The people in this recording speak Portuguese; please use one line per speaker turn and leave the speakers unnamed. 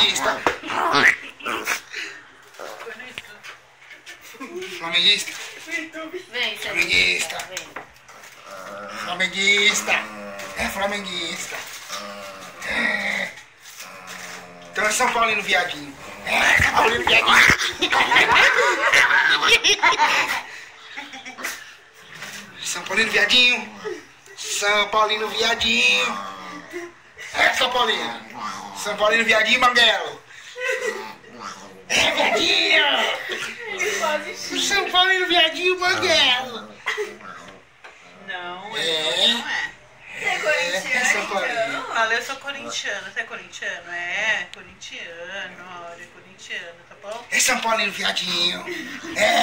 Flamenguista. Flamenguista.
Vem,
Flamenguista. Flamenguista. É flamenguista. Então é São Paulino viadinho. É São Paulino viadinho. São Paulino viadinho. São Paulino viadinho. É São Paulino. São Paulino viadinho, Manguelo. É viadinho. São Paulino viadinho, Manguelo.
Não,
É.
não é.
Você é corintiano,
São Paulino.
Não, Ale, eu sou corintiano. Você é corintiano? É, corintiano. Olha, corintiano, tá bom?
É São Paulino viadinho. É.